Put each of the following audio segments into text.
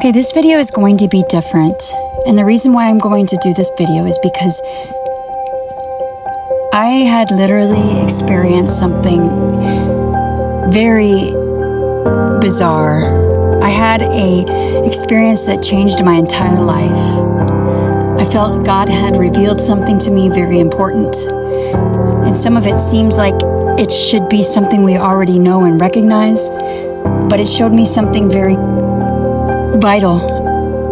Okay, this video is going to be different. And the reason why I'm going to do this video is because I had literally experienced something very bizarre. I had a experience that changed my entire life. I felt God had revealed something to me very important. And some of it seems like it should be something we already know and recognize, but it showed me something very vital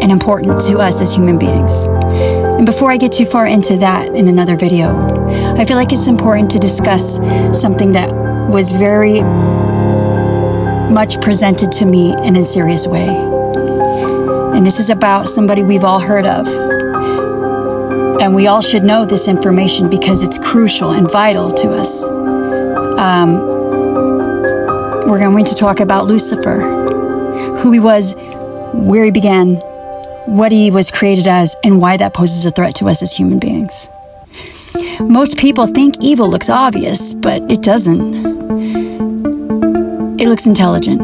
and important to us as human beings. And before I get too far into that in another video, I feel like it's important to discuss something that was very much presented to me in a serious way. And this is about somebody we've all heard of. And we all should know this information because it's crucial and vital to us. We're going to talk about Lucifer, who he was, where he began, what he was created as, and why that poses a threat to us as human beings. Most people think evil looks obvious, but it doesn't. It looks intelligent.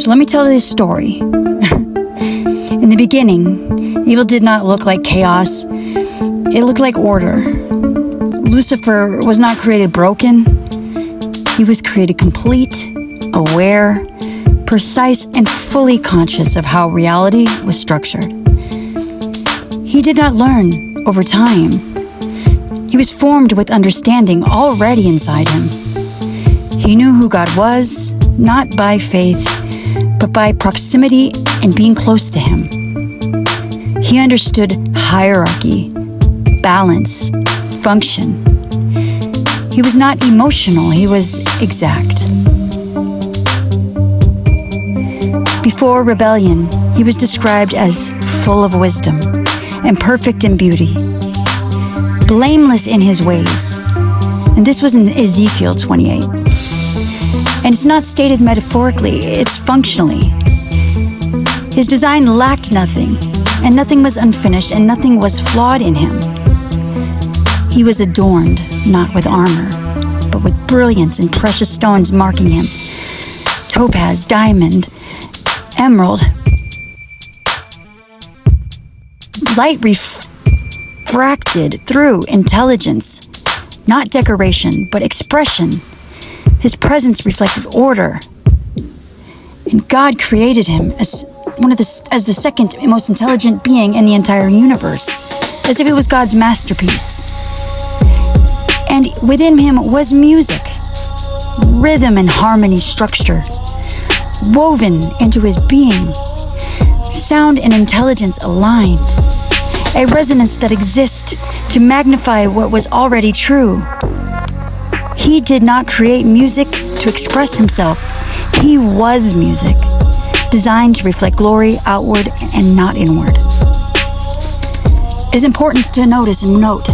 So let me tell this story. In the beginning, evil did not look like chaos. It looked like order. Lucifer was not created broken. He was created complete, aware, precise, and fully conscious of how reality was structured. He did not learn over time. He was formed with understanding already inside him. He knew who God was, not by faith, but by proximity and being close to him. He understood hierarchy, balance, function. He was not emotional, he was exact. Before rebellion, he was described as full of wisdom and perfect in beauty, blameless in his ways. And this was in Ezekiel 28. And it's not stated metaphorically, it's functionally. His design lacked nothing, and nothing was unfinished, and nothing was flawed in him. He was adorned, not with armor, but with brilliance and precious stones marking him. Topaz, diamond, emerald. Light refracted through intelligence, not decoration, but expression. His presence reflected order. And God created him as the second most intelligent being in the entire universe, as if it was God's masterpiece. And within him was music, rhythm and harmony structure, woven into his being, sound and intelligence aligned, a resonance that exists to magnify what was already true. He did not create music to express himself. He was music, designed to reflect glory outward and not inward. It is important to notice and note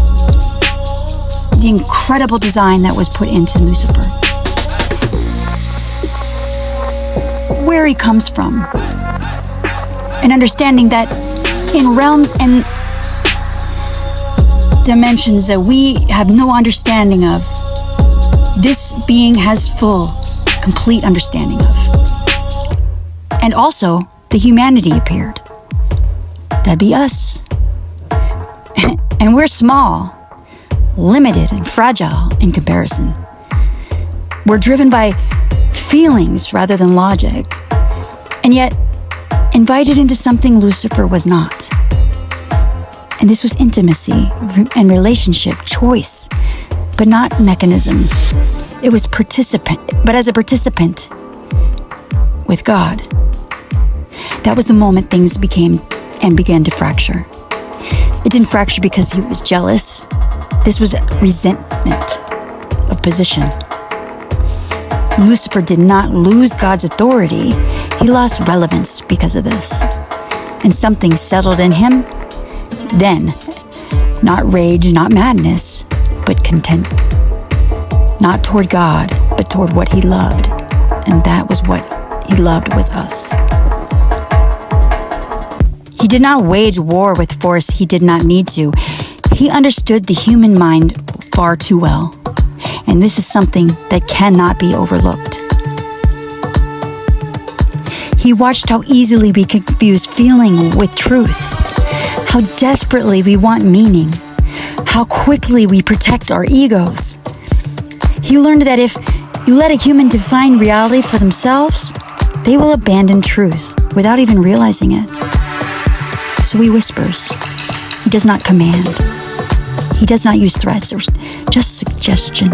the incredible design that was put into Lucifer. Where he comes from, and understanding that in realms and dimensions that we have no understanding of, this being has full, complete understanding of. And also, the humanity appeared. That'd be us. And we're small, limited, and fragile in comparison. We're driven by feelings rather than logic, and yet invited into something Lucifer was not. And this was intimacy and relationship, choice, but not mechanism. It was as a participant with God. That was the moment things began to fracture. It didn't fracture because he was jealous. This was resentment of position. Lucifer did not lose God's authority. He lost relevance because of this. And something settled in him. Then, not rage, not madness, but content. Not toward God, but toward what he loved. And that was what he loved was us. He did not wage war with force he did not need to. He understood the human mind far too well. And this is something that cannot be overlooked. He watched how easily we confuse feeling with truth, how desperately we want meaning, how quickly we protect our egos. He learned that if you let a human define reality for themselves, they will abandon truth without even realizing it. So he whispers. He does not command. He does not use threats or just suggestion.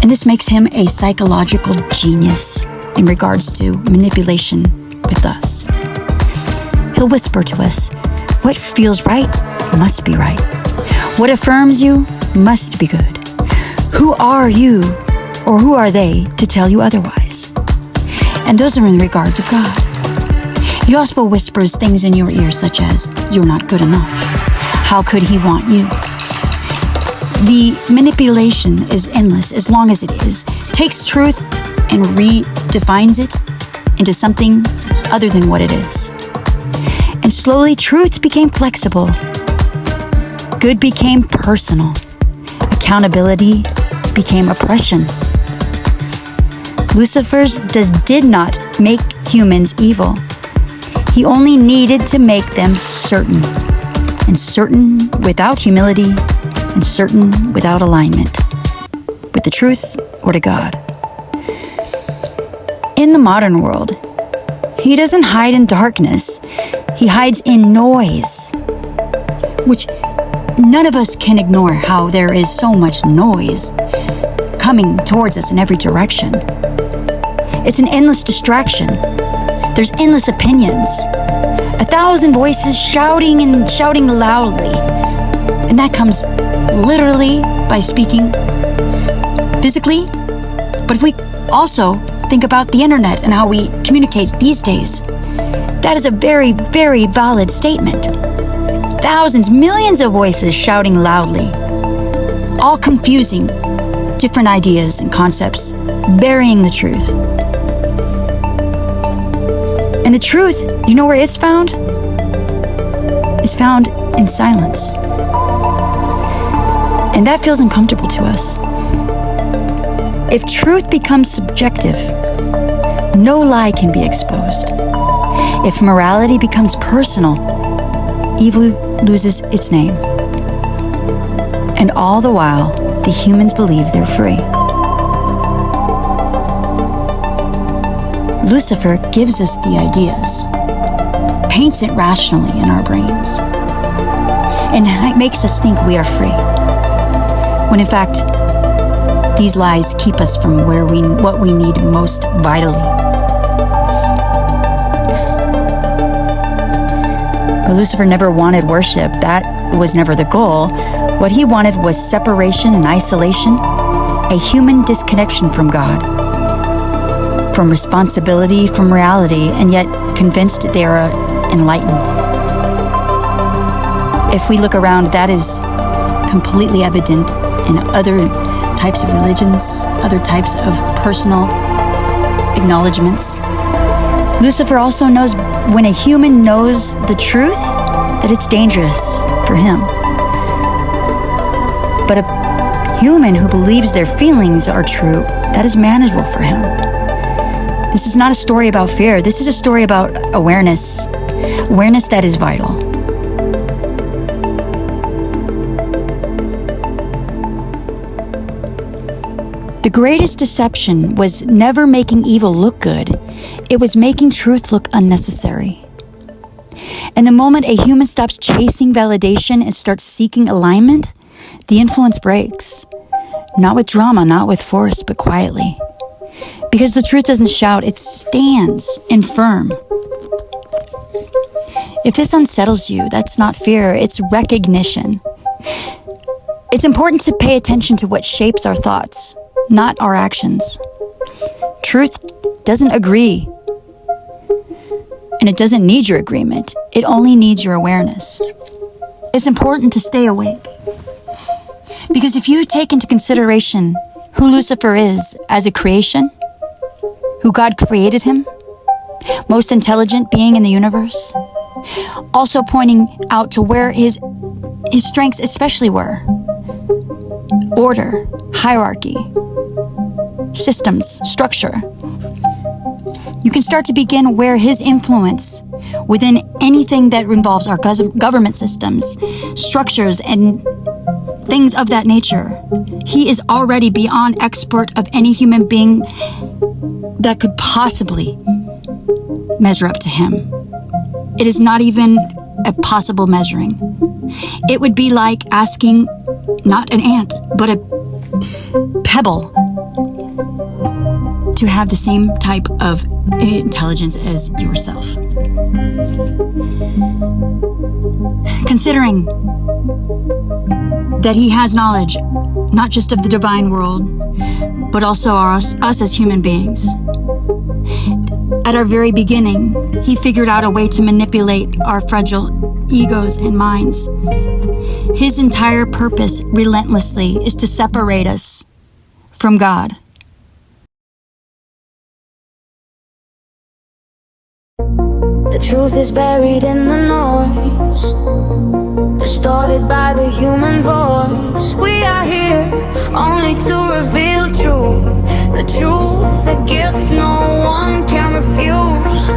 And this makes him a psychological genius in regards to manipulation with us. He'll whisper to us, what feels right must be right. What affirms you must be good. Who are you, or who are they, to tell you otherwise? And those are in regards of God. He also whispers things in your ear such as, you're not good enough. How could he want you? The manipulation is endless as long as it takes truth and redefines it into something other than what it is. And slowly truth became flexible. Good became personal. Accountability became oppression. Lucifer did not make humans evil. He only needed to make them certain, and certain without humility, and certain without alignment with the truth or to God. In the modern world, he doesn't hide in darkness. He hides in noise, which none of us can ignore, how there is so much noise coming towards us in every direction. It's an endless distraction. There's endless opinions. 1,000 voices shouting and shouting loudly. And that comes literally by speaking physically. But if we also think about the internet and how we communicate these days, that is a very, very valid statement. Thousands, millions of voices shouting loudly, all confusing different ideas and concepts, burying the truth. And the truth, you know where it's found? It's found in silence. And that feels uncomfortable to us. If truth becomes subjective, no lie can be exposed. If morality becomes personal, evil loses its name. And all the while, the humans believe they're free. Lucifer gives us the ideas, paints it rationally in our brains, and makes us think we are free, when in fact, these lies keep us from what we need most vitally. But Lucifer never wanted worship. That was never the goal. What he wanted was separation and isolation, a human disconnection from God, from responsibility, from reality, and yet convinced they are enlightened. If we look around, that is completely evident in other types of religions, other types of personal acknowledgments. Lucifer also knows when a human knows the truth, that it's dangerous for him. But a human who believes their feelings are true, that is manageable for him. This is not a story about fear. This is a story about awareness. Awareness that is vital. The greatest deception was never making evil look good. It was making truth look unnecessary. And the moment a human stops chasing validation and starts seeking alignment, the influence breaks. Not with drama, not with force, but quietly. Because the truth doesn't shout, it stands firm. If this unsettles you, that's not fear, it's recognition. It's important to pay attention to what shapes our thoughts, not our actions. Truth doesn't agree. And it doesn't need your agreement. It only needs your awareness. It's important to stay awake. Because if you take into consideration who Lucifer is as a creation, who God created him, most intelligent being in the universe, also pointing out to where his strengths especially were: order, hierarchy, systems, structure. you can start to begin where his influence within anything that involves our government systems, structures, and things of that nature. He is already beyond expert of any human being that could possibly measure up to him. It is not even a possible measuring. It would be like asking not an ant, but a pebble to have the same type of intelligence as yourself. Considering that he has knowledge, not just of the divine world, but also us as human beings. At our very beginning, he figured out a way to manipulate our fragile egos and minds. His entire purpose, relentlessly, is to separate us from God. The truth is buried in the noise, distorted by the human voice. We are here only to reveal truth, the truth, the gift no one can refuse.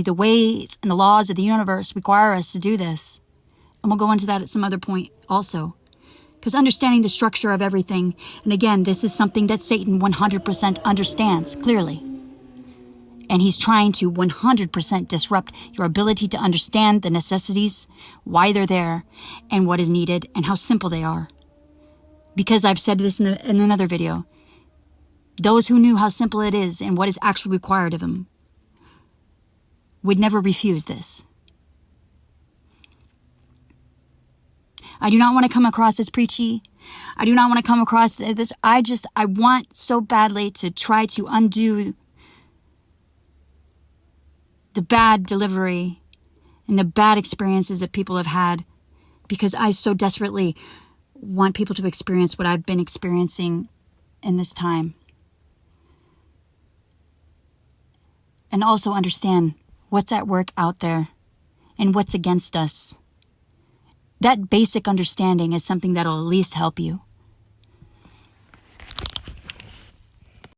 The ways and the laws of the universe require us to do this. And we'll go into that at some other point also. Because understanding the structure of everything, and again, this is something that Satan 100% understands clearly. And he's trying to 100% disrupt your ability to understand the necessities, why they're there, and what is needed, and how simple they are. Because I've said this in another video. Those who knew how simple it is and what is actually required of them would never refuse this. I do not want to come across as preachy. I do not want to come across this. I want so badly to try to undo the bad delivery and the bad experiences that people have had, because I so desperately want people to experience what I've been experiencing in this time. And also understand what's at work out there and what's against us. That basic understanding is something that'll at least help you.